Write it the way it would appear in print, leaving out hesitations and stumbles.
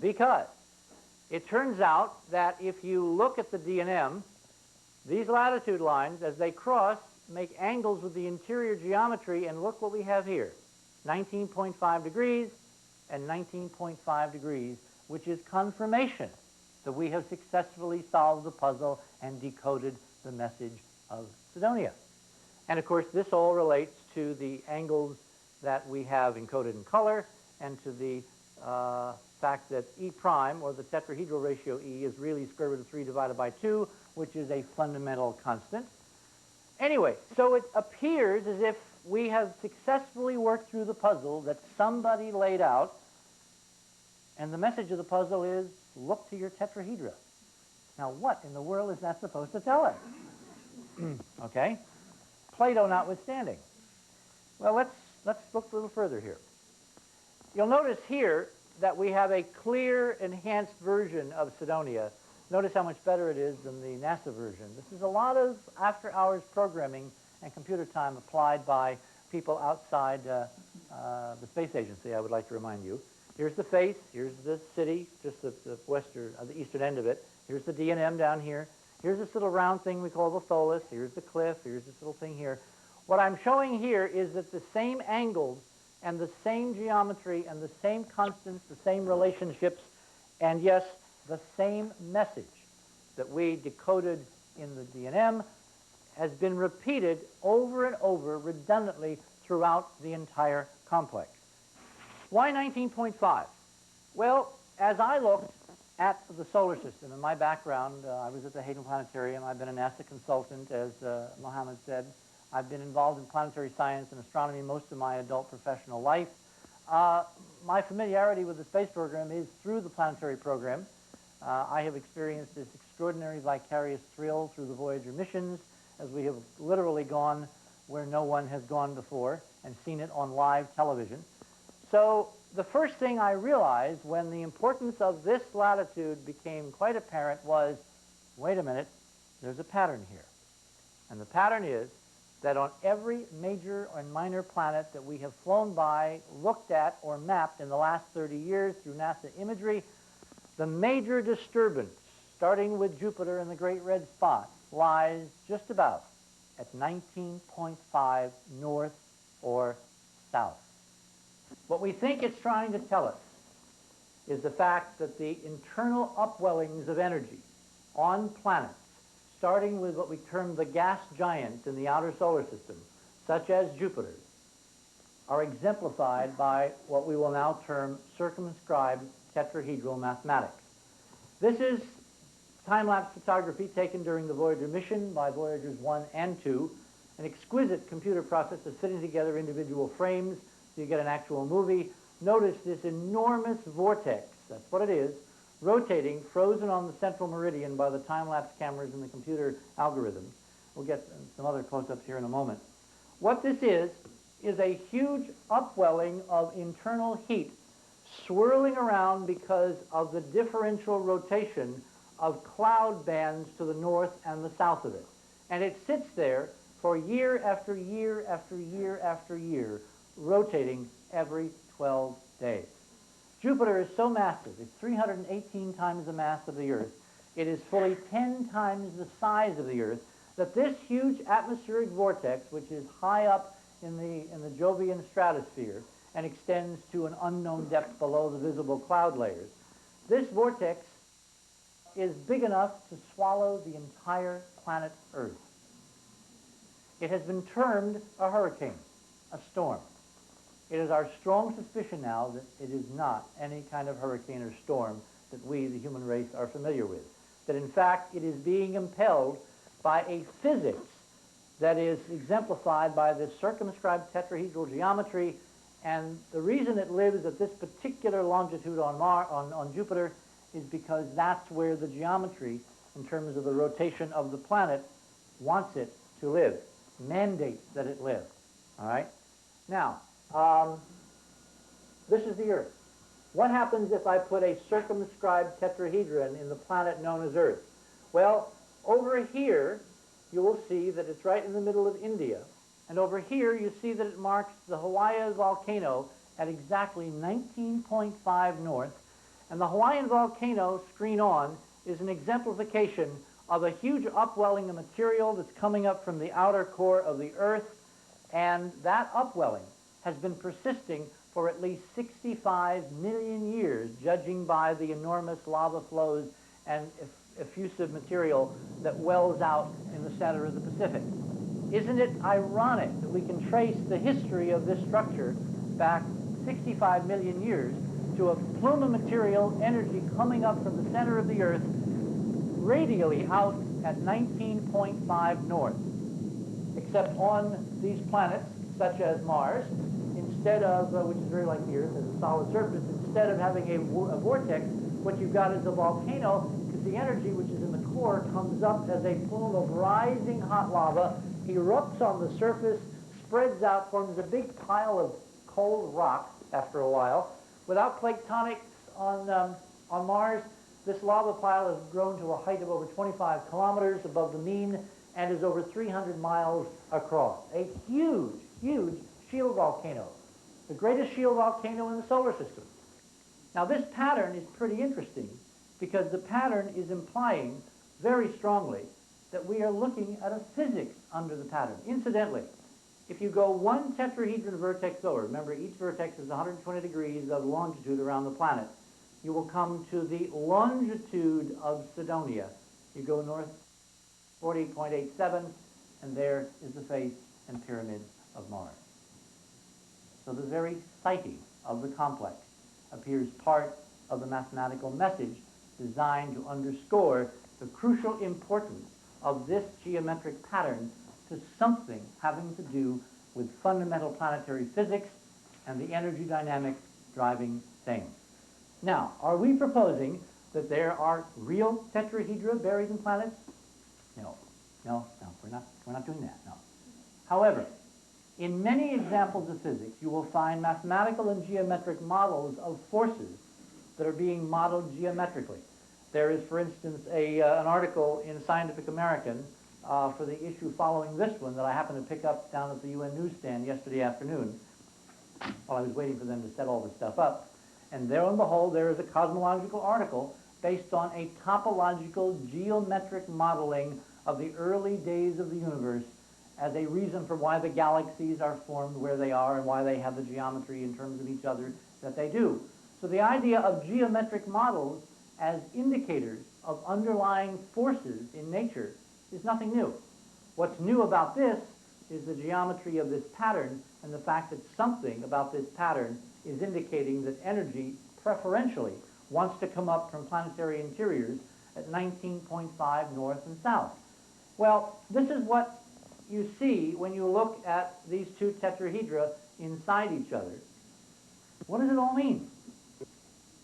Because it turns out that if you look at the D&M, these latitude lines, as they cross, make angles with the interior geometry, and look what we have here, 19.5 degrees and 19.5 degrees, which is confirmation that we have successfully solved the puzzle and decoded the message of Cydonia. And of course, this all relates to the angles that we have encoded in color, and to the fact that E prime, or the tetrahedral ratio E, is really square root of 3 divided by 2, which is a fundamental constant. Anyway, so it appears as if we have successfully worked through the puzzle that somebody laid out, and the message of the puzzle is, look to your tetrahedra. Now, what in the world is that supposed to tell us? Okay? Plato notwithstanding. Well, let's look a little further here. You'll notice here that we have a clear, enhanced version of Cydonia. Notice how much better it is than the NASA version. This is a lot of after-hours programming and computer time applied by people outside the space agency, I would like to remind you. Here's the face, here's the city, just the eastern end of it. Here's the D&M down here. Here's this little round thing we call the Tholus. Here's the cliff. Here's this little thing here. What I'm showing here is that the same angles and the same geometry and the same constants, the same relationships, and yes, the same message that we decoded in the D&M has been repeated over and over redundantly throughout the entire complex. Why 19.5? Well, as I looked at the solar system, in my background, I was at the Hayden Planetarium. I've been a NASA consultant, as Mohammed said. I've been involved in planetary science and astronomy most of my adult professional life. My familiarity with the space program is through the planetary program. I have experienced this extraordinary vicarious thrill through the Voyager missions, as we have literally gone where no one has gone before and seen it on live television. So the first thing I realized when the importance of this latitude became quite apparent was, wait a minute, there's a pattern here. And the pattern is that on every major and minor planet that we have flown by, looked at, or mapped in the last 30 years through NASA imagery, the major disturbance, starting with Jupiter and the Great Red Spot, lies just about at 19.5 north or south. What we think it's trying to tell us is the fact that the internal upwellings of energy on planets, starting with what we term the gas giant in the outer solar system, such as Jupiter, are exemplified by what we will now term circumscribed tetrahedral mathematics. This is time-lapse photography taken during the Voyager mission by Voyagers 1 and 2, an exquisite computer process of fitting together individual frames so you get an actual movie. Notice this enormous vortex, that's what it is, rotating, frozen on the central meridian by the time-lapse cameras and the computer algorithms. We'll get some other close-ups here in a moment. What this is a huge upwelling of internal heat swirling around because of the differential rotation of cloud bands to the north and the south of it. And it sits there for year after year after year after year, rotating every 12 days. Jupiter is so massive, it's 318 times the mass of the Earth. It is fully 10 times the size of the Earth, that this huge atmospheric vortex, which is high up in the Jovian stratosphere and extends to an unknown depth below the visible cloud layers, this vortex is big enough to swallow the entire planet Earth. It has been termed a hurricane, a storm. It is our strong suspicion now that it is not any kind of hurricane or storm that we, the human race, are familiar with. That in fact it is being impelled by a physics that is exemplified by this circumscribed tetrahedral geometry, and the reason it lives at this particular longitude on Jupiter is because that's where the geometry, in terms of the rotation of the planet, wants it to live, mandates that it live. All right? Now, this is the Earth. What happens if I put a circumscribed tetrahedron in the planet known as Earth? Well, over here, you will see that it's right in the middle of India. And over here, you see that it marks the Hawaii volcano at exactly 19.5 north And the Hawaiian volcano, screen on, is an exemplification of a huge upwelling of material that's coming up from the outer core of the Earth, and that upwelling has been persisting for at least 65 million years, judging by the enormous lava flows and effusive material that wells out in the center of the Pacific. Isn't it ironic that we can trace the history of this structure back 65 million years to a plume of material, energy coming up from the center of the Earth, radially out at 19.5 north. Except on these planets, such as Mars, instead of, which is very like the Earth as a solid surface, instead of having a vortex, what you've got is a volcano, because the energy which is in the core comes up as a plume of rising hot lava, erupts on the surface, spreads out, forms a big pile of cold rock after a while. Without plate tectonics on Mars, this lava pile has grown to a height of over 25 kilometers above the mean and is over 300 miles across. A huge, huge shield volcano, the greatest shield volcano in the solar system. Now this pattern is pretty interesting because the pattern is implying very strongly that we are looking at a physics under the pattern. Incidentally, if you go one tetrahedron vertex over, remember each vertex is 120 degrees of longitude around the planet, you will come to the longitude of Cydonia. You go north 40.87, and there is the face and pyramids of Mars. So the very sighting of the complex appears part of the mathematical message designed to underscore the crucial importance of this geometric pattern to something having to do with fundamental planetary physics and the energy dynamics driving things. Now, are we proposing that there are real tetrahedra buried in planets? No, we're not doing that, no. However, in many examples of physics, you will find mathematical and geometric models of forces that are being modeled geometrically. There is, for instance, an article in Scientific American for the issue following this one that I happened to pick up down at the UN newsstand yesterday afternoon while I was waiting for them to set all this stuff up. And there, on the whole, there is a cosmological article based on a topological geometric modeling of the early days of the universe as a reason for why the galaxies are formed where they are and why they have the geometry in terms of each other that they do. So the idea of geometric models as indicators of underlying forces in nature is nothing new. What's new about this is the geometry of this pattern and the fact that something about this pattern is indicating that energy preferentially wants to come up from planetary interiors at 19.5 north and south. Well, this is what you see when you look at these two tetrahedra inside each other. What does it all mean?